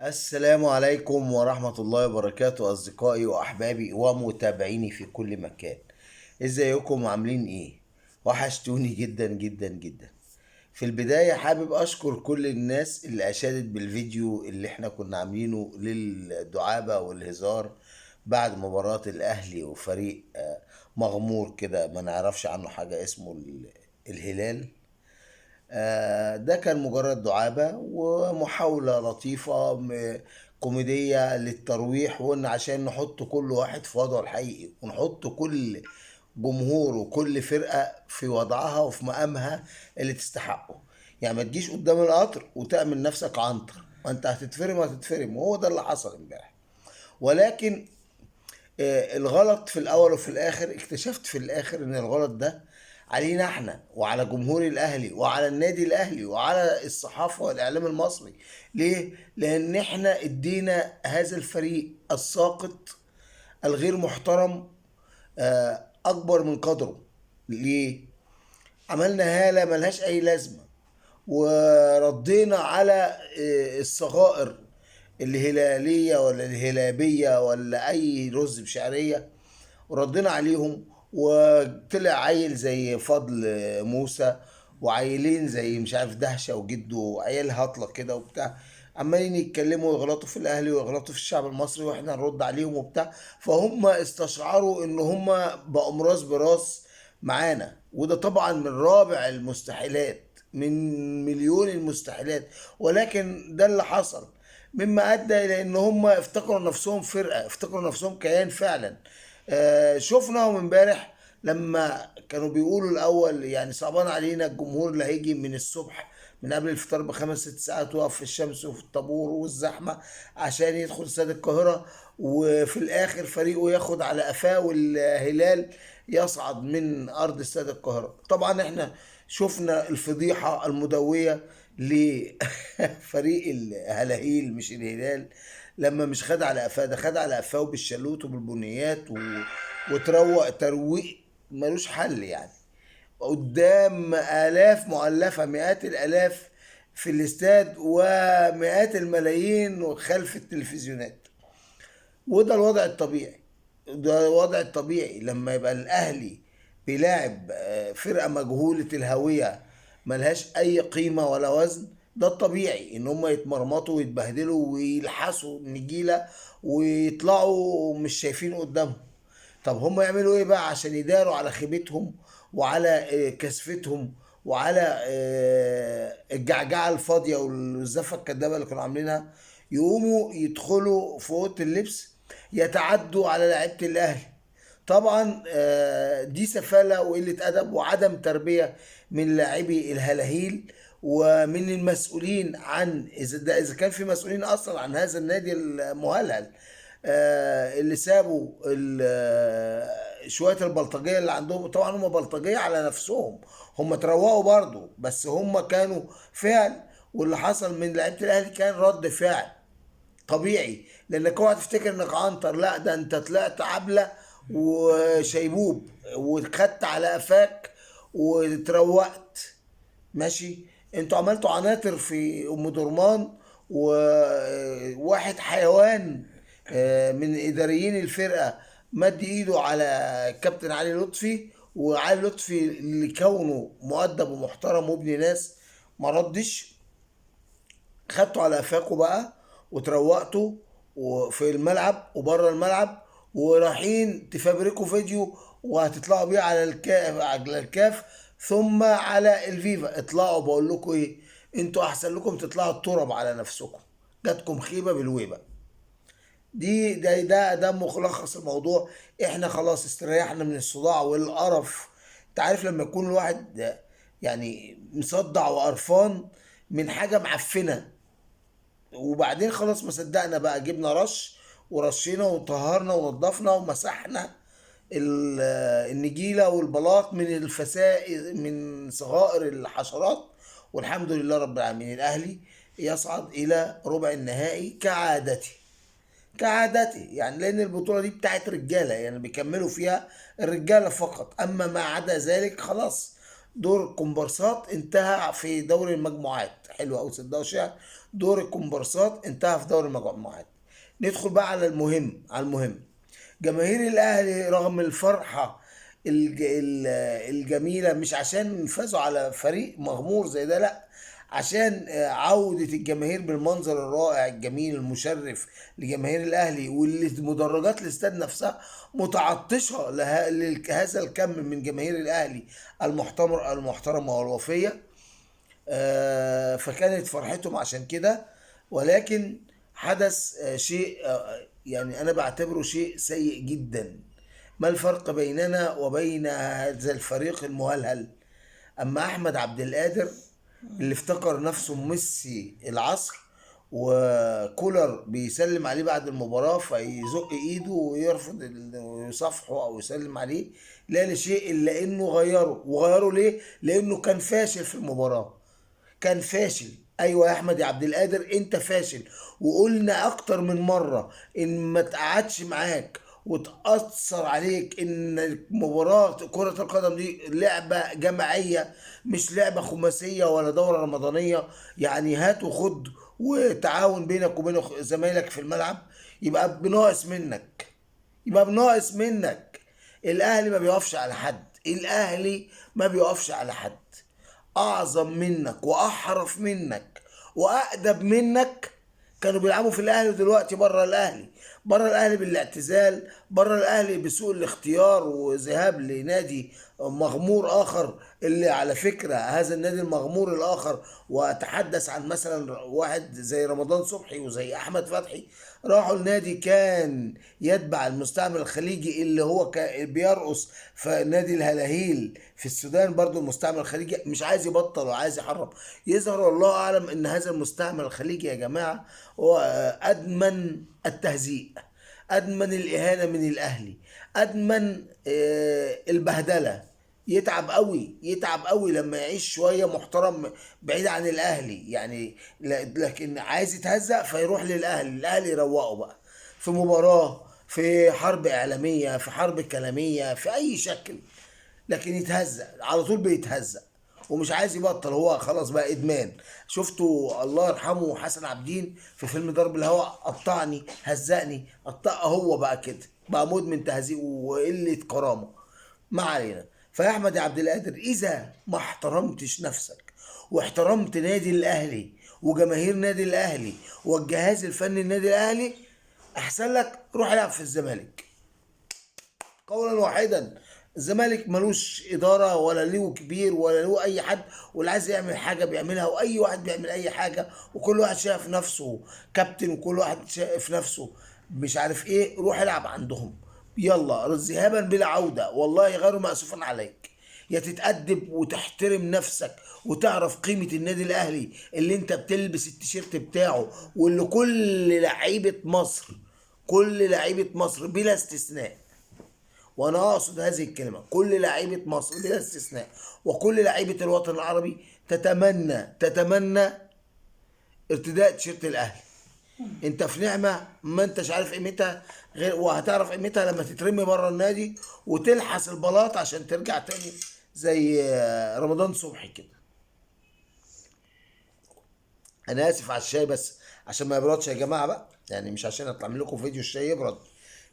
السلام عليكم ورحمة الله وبركاته، أصدقائي وأحبابي ومتابعيني في كل مكان. إزيكم عاملين إيه؟ وحشتوني جدا جدا جدا. في البداية حابب أشكر كل الناس اللي أشادت بالفيديو اللي إحنا كنا عاملينه للدعابة والهزار بعد مباراة الأهلي وفريق مغمور كده ما نعرفش عنه حاجة اسمه الهلال. ده كان مجرد دعابة ومحاولة لطيفة كوميدية للترويح، وإن عشان نحط كل واحد في وضعه الحقيقي ونحط كل جمهور وكل فرقة في وضعها وفي مقامها اللي تستحقه. يعني ما تجيش قدام القطر وتعمل نفسك عنتر، ما انت هتتفرم، وهو ده اللي حصل امبارح. ولكن الغلط في الاول وفي الاخر اكتشفت في الاخر ان الغلط ده علينا احنا وعلى جمهور الاهلي وعلى النادي الاهلي وعلى الصحافه والاعلام المصري. ليه؟ لان احنا ادينا هذا الفريق الساقط الغير محترم اكبر من قدره. ليه؟ عملنا هالة ملهاش اي لازمة، وردينا على الصغائر الهلالية ولا الهلابية ولا أي رز بشعرية، وردينا عليهم. وطلع عيل زي فضل موسى، وعيلين زي مش عارف دهشة وجده، عيال هطلة كده وبتاع، عمالين يتكلموا ويغلطوا في الاهلي ويغلطوا في الشعب المصري واحنا نرد عليهم وبتاع. فهم استشعروا ان هم بقوا راس براس معانا، وده طبعا من رابع المستحيلات، من مليون المستحيلات. ولكن ده اللي حصل، مما ادى الى ان هم افتكروا نفسهم فرقه، افتكروا نفسهم كيان فعلا. شفناهم امبارح لما كانوا بيقولوا الاول يعني صعبان علينا الجمهور اللي هيجي من الصبح من قبل الفطار بخمس ست ساعات وقف في الشمس وفي الطابور والزحمه عشان يدخل استاد القاهره، وفي الاخر فريقه ياخد على قفاه والهلال يصعد من ارض استاد القاهره. طبعا احنا شفنا الفضيحه المدويه لفريق الهلاهيل مش الهلال، لما مش خد على قفاه، ده خد على قفاه بالشلوت وبالبنيات وتروق ترويق ملوش حل يعني، قدام آلاف مؤلفة، مئات الآلاف في الاستاد ومئات الملايين وخلف التلفزيونات. وده الوضع الطبيعي، ده الوضع الطبيعي لما يبقى الأهلي بيلاعب فرقة مجهولة الهوية ملهاش أي قيمة ولا وزن. ده الطبيعي إن هم يتمرمطوا ويتبهدلوا ويلحسوا النجيلة ويطلعوا مش شايفين قدامهم. طب هم يعملوا ايه بقى عشان يداروا على خيبتهم وعلى كسفتهم وعلى الجعجعه الفاضيه والزفه الكدابه اللي كانوا عاملينها؟ يقوموا يدخلوا في اوضه اللبس يتعدوا على لعيبه الاهلي. طبعا دي سفاله وقله ادب وعدم تربيه من لاعبي الهلاهيل ومن المسؤولين عن اذا كان في مسؤولين اصلا عن هذا النادي المهلهل، اللي سابوا شويه البلطجيه اللي عندهم. طبعا هم بلطجيه على نفسهم، هم تروقوا برضو بس هم كانوا فعل، واللي حصل من لعيبه الاهلي كان رد فعل طبيعي. لانك اوعى تفتكر انك عنتر، لا ده انت طلعت عبله وشيبوب وخدت على قفاك وتروقت. ماشي. انتوا عملتوا عناتر في ام درمان، وواحد حيوان من اداريين الفرقه مد ايده على كابتن علي لطفي، وعلي لطفي اللي كونه مؤدب ومحترم وابن ناس ما ردش. خدتوا على قفاكوا بقى وتروقتوا وفي الملعب وبره الملعب، ورايحين تفبركوا فيديو وهتطلعوا بيه على الكاف ثم على الفيفا. اطلعوا، بقول لكم ايه، انتوا احسن لكم تطلعوا التراب على نفسكم، جاتكم خيبه بالويبه. ده ملخص الموضوع. احنا خلاص استريحنا من الصداع والقرف. انت عارف لما يكون الواحد يعني مصدع وقرفان من حاجه معفنه، وبعدين خلاص ما صدقنا بقى جبنا رش ورشينا وطهرنا ونضفنا ومسحنا النجيلة والبلاط من الفسائل من صغائر الحشرات. والحمد لله رب العالمين الأهلي يصعد إلى ربع النهائي كعادته، كعادته يعني، لأن البطولة دي بتاعت رجالة يعني بيكملوا فيها الرجالة فقط. أما ما عدا ذلك خلاص دور الكومبارسات انتهى في دوري المجموعات. حلو قوي، صدقوا شعر. دور الكومبارسات انتهى في دوري المجموعات. ندخل بقى على المهم، على المهم. جماهير الاهلي رغم الفرحه الجميله، مش عشان فازوا على فريق مغمور زي ده، لا، عشان عودة الجماهير بالمنظر الرائع الجميل المشرف لجماهير الأهلي، واللي مدرجات الاستاد نفسها متعطشة لهذا الكم من جماهير الأهلي المحترمة والوفية. فكانت فرحتهم عشان كده. ولكن حدث شيء يعني أنا بعتبره شيء سيء جدا. ما الفرق بيننا وبين هذا الفريق المهلهل؟ أما أحمد عبد القادر اللي افتكر نفسه ميسي العصر، وكولر بيسلم عليه بعد المباراة فيزق ايده ويرفض يصافحه او يسلم عليه، لا لشيء الا انه غيره. وغيره ليه؟ لانه كان فاشل في المباراة. كان فاشل. ايوه يا احمد يا عبد القادر، انت فاشل. وقلنا اكتر من مره ان ما تقعدش معاك وتأثر عليك ان مباراة كرة القدم دي لعبة جماعية، مش لعبة خماسية ولا دورة رمضانية. يعني هات وخد وتعاون بينك وبين زمايلك في الملعب. يبقى بناقص منك، يبقى بناقص منك. الاهلي ما بيقفش على حد، الاهلي ما بيقفش على حد. اعظم منك واحرف منك واقدم منك كانوا بيلعبوا في الاهلي، ودلوقتي بره الاهلي. بره الاهلي بالاعتزال، بره الاهلي بسوء الاختيار وذهاب لنادي مغمور اخر. اللي على فكره هذا النادي المغمور الاخر، واتحدث عن مثلا واحد زي رمضان صبحي وزي احمد فتحي، راحوا النادي كان يتبع المستعمر الخليجي اللي هو بيرقص في نادي الهلاهيل في السودان. برضو المستعمر الخليجي مش عايز يبطل وعايز يحرم. يظهر والله اعلم ان هذا المستعمر الخليجي يا جماعه هو ادمن التهزيء، ادمن الاهانه من الاهلي، ادمن البهدله. يتعب قوي، يتعب قوي لما يعيش شويه محترم بعيد عن الاهلي يعني. لكن عايز يتهزق فيروح للاهلي، الاهلي يروقه بقى في مباراه، في حرب اعلاميه، في حرب كلاميه، في اي شكل. لكن يتهزق على طول، بيتهزق ومش عايز يبطل. هو خلاص بقى ادمان. شفتوا الله يرحمه حسن عابدين في فيلم ضرب الهوى؟ قطعني، هزقني، قطع. هو بقى كده، بقى مدمن تهزيق وقله كرامه. ما علينا. فيا احمد يا عبد القادر، اذا ما احترمتش نفسك واحترمت نادي الاهلي وجماهير نادي الاهلي والجهاز الفني النادي الاهلي، احسن لك روح العب في الزمالك. قولا واحدا. الزمالك ملوش اداره ولا له كبير ولا له اي حد، واللي عايز يعمل حاجه بيعملها، واي واحد بيعمل اي حاجه، وكل واحد شايف نفسه كابتن، وكل واحد شايف نفسه مش عارف ايه. روح العب عندهم، يلا ذهابا بلا عوده. والله غير مأسوف عليك. يا تتأدب وتحترم نفسك وتعرف قيمة النادي الأهلي اللي أنت بتلبس التيشيرت بتاعه، واللي كل لعيبة مصر، كل لعيبة مصر بلا استثناء، وانا اقصد هذه الكلمه، كل لعيبه مصر بلا استثناء وكل لعيبه الوطن العربي تتمنى ارتداء تيشيرت الاهلي. انت في نعمه ما انتش عارف قيمتها، غير وهتعرف قيمتها لما تترمي بره النادي وتلحس البلاط عشان ترجع تاني زي رمضان صبحي كده. انا اسف على الشاي بس عشان ما يبردش يا جماعه بقى، يعني مش عشان اطلع من لكم فيديو الشاي يبرد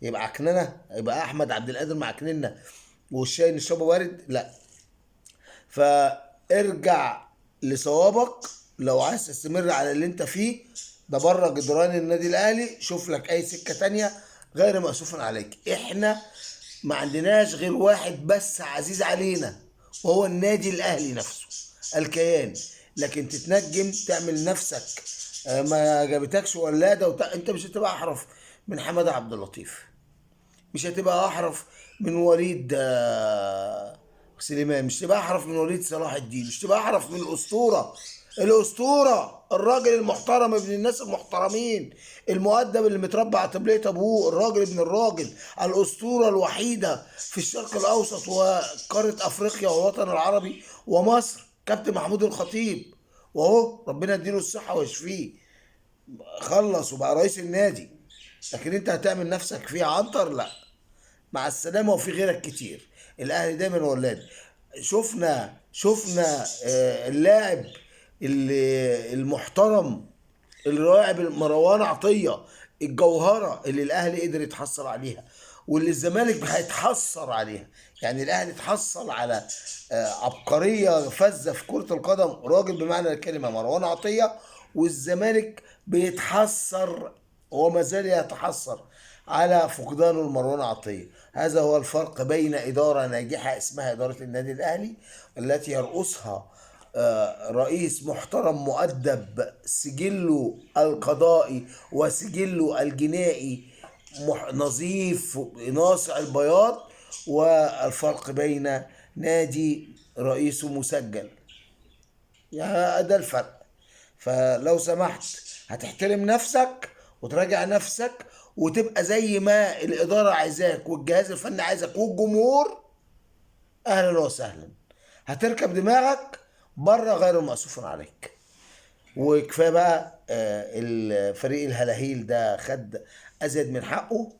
يبقى عكننه، يبقى احمد عبد القادر معكننا والشاي نشربه بارد، لا. فارجع لصوابك لو عايز تستمر على اللي انت فيه ده بره جدران النادي الاهلي. شوف لك اي سكه تانية غير مأسوف عليك. احنا ما عندناش غير واحد بس عزيز علينا، وهو النادي الاهلي نفسه، الكيان. لكن تتنجم تعمل نفسك ما جابتكش ولاده انت مش هتبقى احرف من حماده عبد اللطيف، مش هتبقى احرف من وليد سليمان، مش تبقى احرف من وليد صلاح الدين، مش تبقى احرف من الاسطوره. الاسطوره، الراجل المحترم ابن الناس المحترمين، المؤدب اللي متربى على طبليه ابوه، الراجل ابن الراجل، الاسطوره الوحيده في الشرق الاوسط وقاره افريقيا والوطن العربي ومصر، كابتن محمود الخطيب. واهو ربنا يديله الصحه ويشفيه، خلص وبقى رئيس النادي. لكن انت هتعمل نفسك فيها عنتر؟ لا، مع السلامه. وفي غيرك كتير. الاهلي دايما ولاد. شفنا اللاعب المحترم اللاعب مروان عطية، الجوهرة اللي الأهلي قدر يتحصل عليها واللي الزمالك هيتحصل عليها. يعني الأهلي اتحصل على عبقرية فذة في كرة القدم، راجل بمعنى الكلمة مروان عطية، والزمالك بيتحسر وما زال يتحسر على فقدانه لمروان عطية. هذا هو الفرق بين إدارة ناجحة اسمها إدارة النادي الأهلي التي يرأسها رئيس محترم مؤدب، سجله القضائي وسجله الجنائي نظيف ناصع البياض، والفرق بين نادي رئيسه مسجل. يا ده الفرق. فلو سمحت هتحترم نفسك وتراجع نفسك وتبقى زي ما الإدارة عايزاك والجهاز الفني عايزك والجمهور، أهلا وسهلا. هتركب دماغك بره غير مأسوف عليك. وكفايه بقى الفريق الهلاهيل ده خد ازيد من حقه،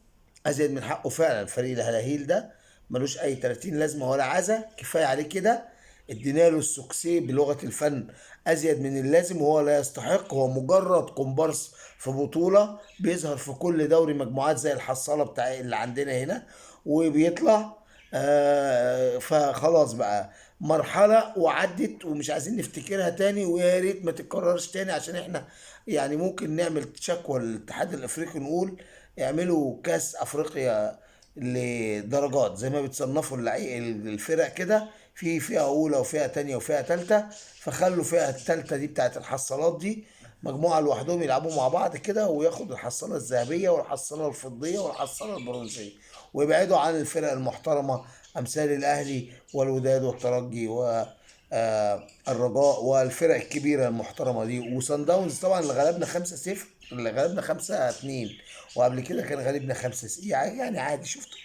ازيد من حقه فعلا. فريق الهلاهيل ده ملوش اي 30 لازمه ولا عزه، كفايه عليه كده. ادينا له السوكسي بلغه الفن ازيد من اللازم، وهو لا يستحق. هو مجرد كومبارس في بطوله بيظهر في كل دوري مجموعات زي الحصاله بتاع اللي عندنا هنا وبيطلع. فخلاص بقى مرحلة وعدت ومش عايزين نفتكرها تاني، ويا ريت ما تتكررش تاني. عشان احنا يعني ممكن نعمل شكوى للاتحاد الافريقي، نقول اعملوا كاس افريقيا لدرجات زي ما بتصنفوا الفرق كده، في فئة اولى وفئة تانية وفئة تالتة. فخلوا فئة التالتة دي بتاعت الحصالات دي مجموعة لوحدهم يلعبوا مع بعض كده، وياخدوا الحصالة الذهبية والحصالة الفضية والحصالة البرونزية، ويبعدوا عن الفرق المحترمة أمثال الأهلي والوداد والترجي والرجاء والفرق الكبيرة المحترمة دي. وصن داونز طبعا اللي غلبنا 5-0، اللي غلبنا 5-2، وقبل كده كان غالبنا 5 يعني عادي. شفتوا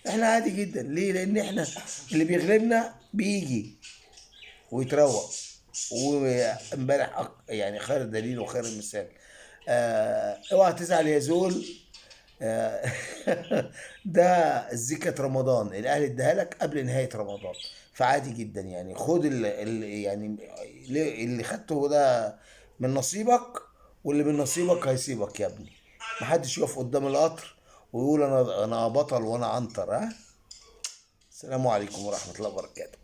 احنا عادي جدا. ليه؟ لأن احنا اللي بيغلبنا بيجي ويتروق. وامبارح يعني خير الدليل وخير المثال. اوعى تزعل يا زول. آه، ده زكاة رمضان الاهلي اداها لك قبل نهاية رمضان، فعادي جدا. يعني خد يعني اللي خدته ده من نصيبك، واللي من نصيبك هيسيبك يا ابني. محدش يقف قدام القطر ويقول انا بطل وانا عنتر. ها، السلام عليكم ورحمة الله وبركاته.